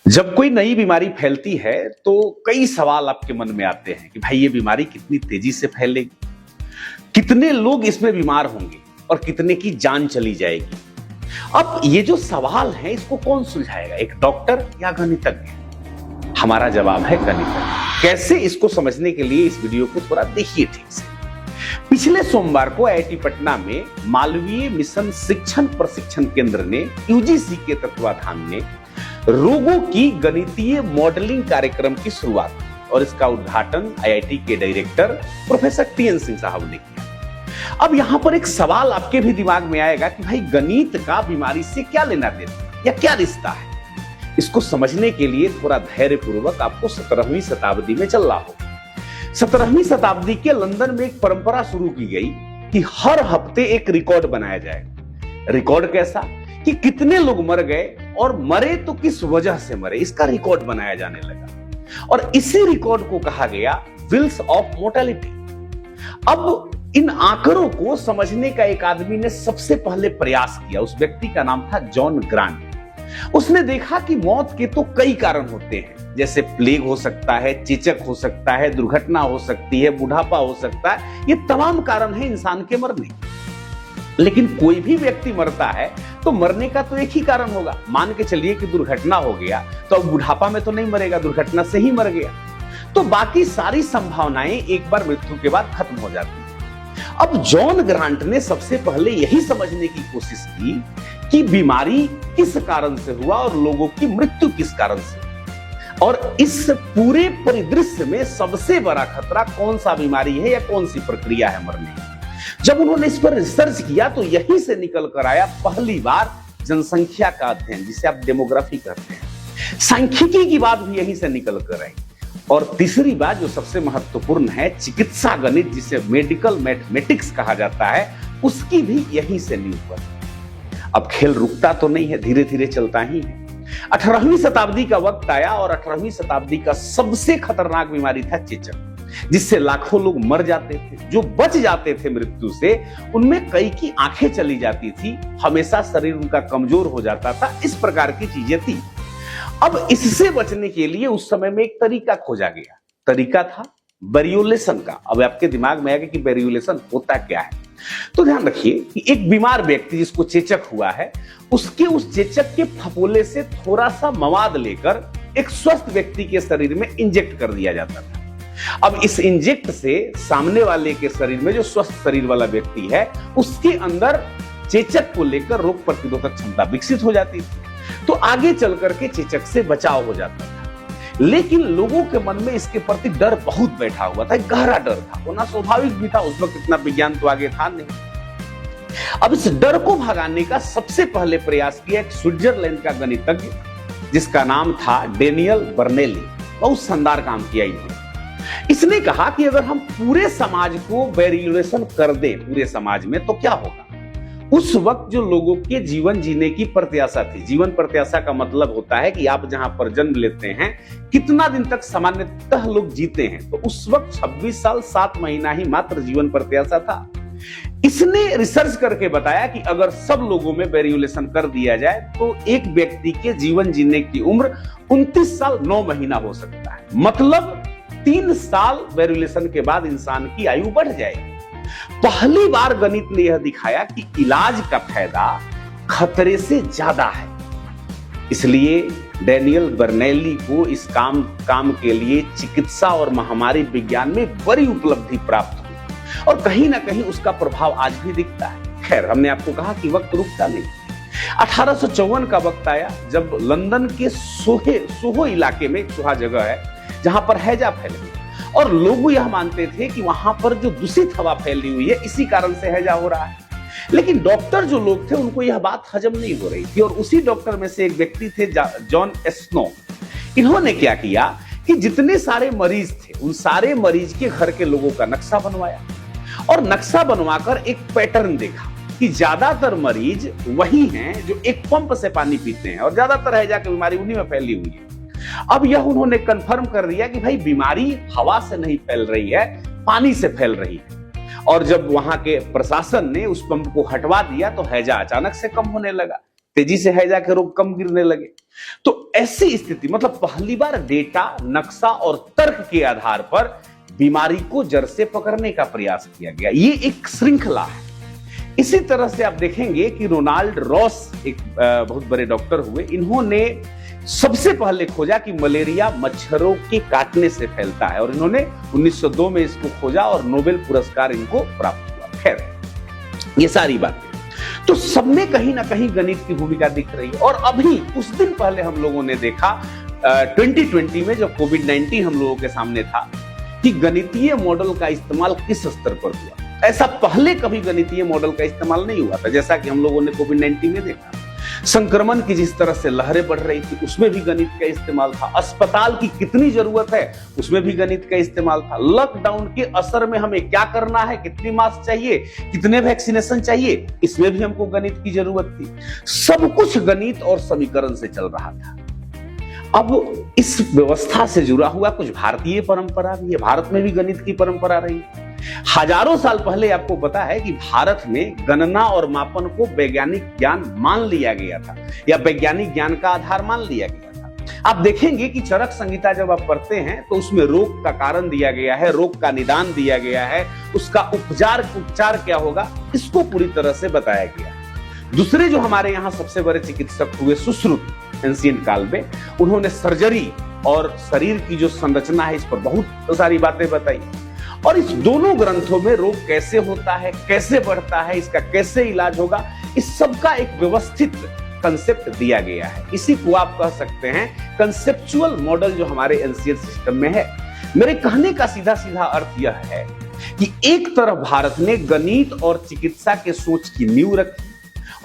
जब कोई नई बीमारी फैलती है तो कई सवाल आपके मन में आते हैं कि भाई ये बीमारी कितनी तेजी से फैलेगी, कितने लोग इसमें बीमार होंगे और कितने की जान चली जाएगी। अब ये जो सवाल है इसको कौन सुलझाएगा, एक डॉक्टर या गणितज्ञ? हमारा जवाब है गणितज्ञ। कैसे, इसको समझने के लिए इस वीडियो को थोड़ा देखिए ठीक से। पिछले सोमवार को आईआईटी पटना में मालवीय मिशन शिक्षण प्रशिक्षण केंद्र ने यूजीसी के तत्वाधान में रोगों की गणितीय मॉडलिंग कार्यक्रम की शुरुआत की और इसका उद्घाटन आईआईटी के डायरेक्टर प्रोफेसर टीएन सिंह साहब ने किया। अब यहां पर एक सवाल आपके भी दिमाग में आएगा कि भाई गणित का बीमारी से क्या लेना देना या क्या रिश्ता है। इसको समझने के लिए थोड़ा धैर्य पूर्वक आपको 17वीं शताब्दी में चलना होगा। 17वीं शताब्दी के लंदन में एक परंपरा शुरू की गई कि हर हफ्ते एक रिकॉर्ड बनाया जाएगा। रिकॉर्ड कैसा कि कितने लोग मर गए और मरे तो किस वजह से मरे, इसका रिकॉर्ड बनाया जाने लगा और इसी रिकॉर्ड को कहा गया व्हील्स ऑफ मोर्टेलिटी। अब इन आंकड़ों को समझने का एक आदमी ने सबसे पहले प्रयास किया। उस व्यक्ति का नाम था जॉन ग्रांट। उसने देखा कि मौत के तो कई कारण होते हैं, जैसे प्लेग हो सकता है, चेचक हो सकता है, दुर्घटना हो सकती है, बुढ़ापा हो सकता है। ये तमाम कारण हैं इंसान के मरने। लेकिन कोई भी व्यक्ति मरता है तो मरने का तो एक ही कारण होगा। मान के चलिए कि दुर्घटना हो गया तो अब बुढ़ापा में तो नहीं मरेगा, दुर्घटना से ही मर गया, तो बाकी सारी संभावनाएं एक बार मृत्यु के बाद खत्म हो जाती है। अब जॉन ग्रांट ने सबसे पहले यही समझने की कोशिश की कि बीमारी किस कारण से हुआ और लोगों की मृत्यु किस कारण से, और इस पूरे परिदृश्य में सबसे बड़ा खतरा कौन सा बीमारी है या कौन सी प्रक्रिया है मरने की। जब उन्होंने इस पर रिसर्च किया तो यहीं से निकल कर आया पहली बार जनसंख्या का अध्ययन, जिसे आप डेमोग्राफी कहते हैं। सांख्यिकी की बात भी यहीं से निकल कर आई। और तीसरी बात जो सबसे महत्वपूर्ण है, चिकित्सा गणित, जिसे मेडिकल मैथमेटिक्स कहा जाता है, उसकी भी यहीं से नींव पड़ी। अब खेल रुकता तो नहीं है, धीरे धीरे चलता ही है। 18वीं शताब्दी का वक्त आया और 18वीं शताब्दी का सबसे खतरनाक बीमारी था चेचक, जिससे लाखों लोग मर जाते थे। जो बच जाते थे मृत्यु से, उनमें कई की आंखें चली जाती थी, हमेशा शरीर उनका कमजोर हो जाता था। इस प्रकार की चीजें थी। अब इससे बचने के लिए उस समय में एक तरीका खोजा गया। तरीका था वेरियोलेशन का। अब आपके दिमाग में आएगा कि वेरियोलेशन होता क्या है, तो ध्यान रखिए कि एक बीमार व्यक्ति जिसको चेचक हुआ है, उसके उस चेचक के फफोले से थोड़ा सा मवाद लेकर एक स्वस्थ व्यक्ति के शरीर में इंजेक्ट कर दिया जाता था। अब इस इंजेक्ट से सामने वाले के शरीर में, जो स्वस्थ शरीर वाला व्यक्ति है, उसके अंदर चेचक को लेकर रोग प्रतिरोधक क्षमता विकसित हो जाती थी, तो आगे चल करके चेचक से बचाव हो जाता था। लेकिन लोगों के मन में इसके प्रति डर बहुत बैठा हुआ था, एक गहरा डर था। होना स्वाभाविक भी था, उस वक्त इतना विज्ञान तो आगे था नहीं। अब इस डर को भगाने का सबसे पहले प्रयास किया एक स्विट्जरलैंड का गणितज्ञ, जिसका नाम था डेनियल बर्नौली। बहुत शानदार काम किया इन्होंने। इसने कहा कि अगर हम पूरे समाज को वेरियोलेशन कर दें पूरे समाज में, तो क्या होगा। उस वक्त जो लोगों के जीवन जीने की प्रत्याशा थी, जीवन प्रत्याशा का मतलब होता है कि आप जहां पर जन्म लेते हैं, कितना दिन तक सामान्यतः लोग जीते हैं, तो उस वक्त 26 साल 7 महीना ही मात्र जीवन प्रत्याशा था। इसने रिसर्च करके बताया कि अगर सब लोगों में वेरियोलेशन कर दिया जाए तो एक व्यक्ति के जीवन जीने की उम्र 29 साल 9 महीना हो सकता है। मतलब 3 साल वेरियोलेशन के बाद इंसान की आयु बढ़ जाएगी। पहली बार गणित ने यह दिखाया कि इलाज का फायदा खतरे से ज्यादा है। इसलिए डेनियल बर्नौली को इस काम के लिए चिकित्सा और महामारी विज्ञान में बड़ी उपलब्धि प्राप्त हुई और कहीं ना कहीं उसका प्रभाव आज भी दिखता है। खैर, हमने आपको कहा कि वक्त रुकता नहीं। 1854 का वक्त आया जब लंदन के सोहो इलाके में, एक सोहा जगह है जहां पर हैजा फैल गई और लोग यह मानते थे कि वहां पर जो दूषित हवा फैली हुई है, इसी कारण से हैजा हो रहा है। लेकिन डॉक्टर जो लोग थे, उनको यह बात हजम नहीं हो रही थी और उसी डॉक्टर में से एक व्यक्ति थे जॉन स्नो। इन्होंने क्या किया कि जितने सारे मरीज थे, उन सारे मरीज के घर के लोगों का नक्शा बनवाया और नक्शा बनवाकर एक पैटर्न देखा कि ज्यादातर मरीज वही हैं जो एक पंप से पानी पीते हैं और ज्यादातर हैजा की बीमारी उन्हीं में फैली हुई है। अब यह उन्होंने कंफर्म कर दिया कि भाई बीमारी हवा से नहीं फैल रही है, पानी से फैल रही है। और जब वहां के प्रशासन ने उस पंप को हटवा दिया तो हैजा अचानक से कम होने लगा। तेजी से हैजा के रोग कम गिरने लगे। तो ऐसी स्थिति मतलब पहली बार डेटा, नक्शा और तर्क के आधार पर बीमारी को जड़ से पकड़ने का प्रयास किया गया। ये एक श्रृंखला है। इसी तरह से आप देखेंगे कि रोनाल्ड रॉस एक बहुत बड़े डॉक्टर हुए। इन्होंने सबसे पहले खोजा कि मलेरिया मच्छरों के काटने से फैलता है और इन्होंने 1902 में इसको खोजा और नोबेल पुरस्कार इनको प्राप्त हुआ। खैर, ये सारी बातें तो सब में कहीं ना कहीं गणित की भूमिका दिख रही है। और अभी कुछ दिन पहले हम लोगों ने देखा 2020 में जब कोविड-19 हम लोगों के सामने था कि गणितीय मॉडल का इस्तेमाल किस स्तर पर हुआ। ऐसा पहले कभी गणितीय मॉडल का इस्तेमाल नहीं हुआ था। जैसा कि हम लोगों ने कोविड-19 में देखा, संक्रमण की जिस तरह से लहरें बढ़ रही थी उसमें भी गणित का इस्तेमाल था। अस्पताल की कितनी जरूरत है उसमें भी गणित का इस्तेमाल था। लॉकडाउन के असर में हमें क्या करना है, कितनी मास्क चाहिए, कितने वैक्सीनेशन चाहिए, इसमें भी हमको गणित की जरूरत थी। सब कुछ गणित और समीकरण से चल रहा था। अब इस व्यवस्था से जुड़ा हुआ कुछ भारतीय परंपरा भी है। भारत में भी गणित की परंपरा रही। हजारों साल पहले आपको पता है कि भारत में गणना और मापन को वैज्ञानिक ज्ञान मान लिया गया था या वैज्ञानिक ज्ञान का आधार मान लिया गया था। आप देखेंगे कि चरक संहिता जब आप पढ़ते हैं तो उसमें रोग का कारण दिया गया है, रोग का निदान दिया गया है, उसका उपचार क्या होगा इसको पूरी तरह से बताया गया है। दूसरे जो हमारे यहाँ सबसे बड़े चिकित्सक हुए सुश्रुत एंशिएंट काल में, उन्होंने सर्जरी और शरीर की जो संरचना है इस पर बहुत सारी बातें बताई। और इस दोनों ग्रंथों में रोग कैसे होता है, कैसे बढ़ता है, इसका कैसे इलाज होगा, इस सब का एक व्यवस्थित कंसेप्ट दिया गया है। इसी को आप कह सकते हैं कंसेप्चुअल मॉडल जो हमारे एनसीएल सिस्टम में है। मेरे कहने का सीधा सीधा अर्थ यह है कि एक तरफ भारत ने गणित और चिकित्सा के सोच की नींव रखी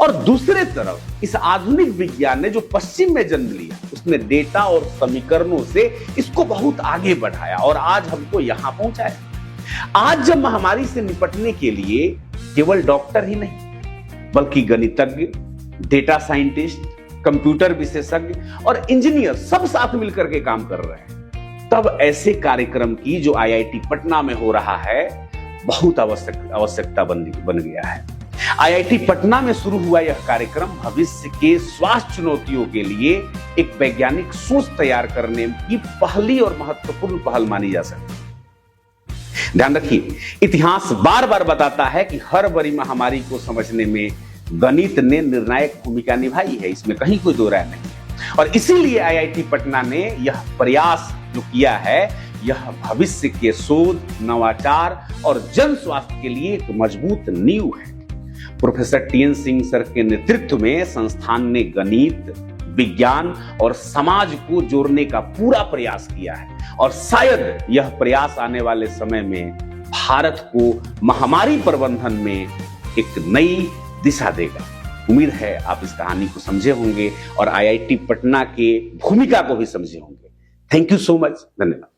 और दूसरे तरफ इस आधुनिक विज्ञान ने जो पश्चिम में जन्म लिया उसने डेटा और समीकरणों से इसको बहुत आगे बढ़ाया और आज हमको यहां पहुंचाया। आज जब महामारी से निपटने के लिए केवल डॉक्टर ही नहीं बल्कि गणितज्ञ, डेटा साइंटिस्ट, कंप्यूटर विशेषज्ञ और इंजीनियर सब साथ मिलकर के काम कर रहे हैं, तब ऐसे कार्यक्रम की जो आईआईटी पटना में हो रहा है बहुत आवश्यकता बन गया है। आईआईटी पटना में शुरू हुआ यह कार्यक्रम भविष्य के स्वास्थ्य चुनौतियों के लिए एक वैज्ञानिक सोच तैयार करने की पहली और महत्वपूर्ण पहल मानी जा सकती है। ध्यान रखिए, इतिहास बार बार बताता है कि हर बड़ी महामारी को समझने में गणित ने निर्णायक भूमिका निभाई है, इसमें कहीं कोई दो राय नहीं। और इसीलिए आईआईटी पटना ने यह प्रयास जो किया है यह भविष्य के शोध, नवाचार और जन स्वास्थ्य के लिए एक मजबूत नींव है। प्रोफेसर टीएन सिंह सर के नेतृत्व में संस्थान ने गणित, विज्ञान और समाज को जोड़ने का पूरा प्रयास किया है और शायद यह प्रयास आने वाले समय में भारत को महामारी प्रबंधन में एक नई दिशा देगा। उम्मीद है आप इस कहानी को समझे होंगे और आईआईटी पटना के भूमिका को भी समझे होंगे। Thank you so much. धन्यवाद।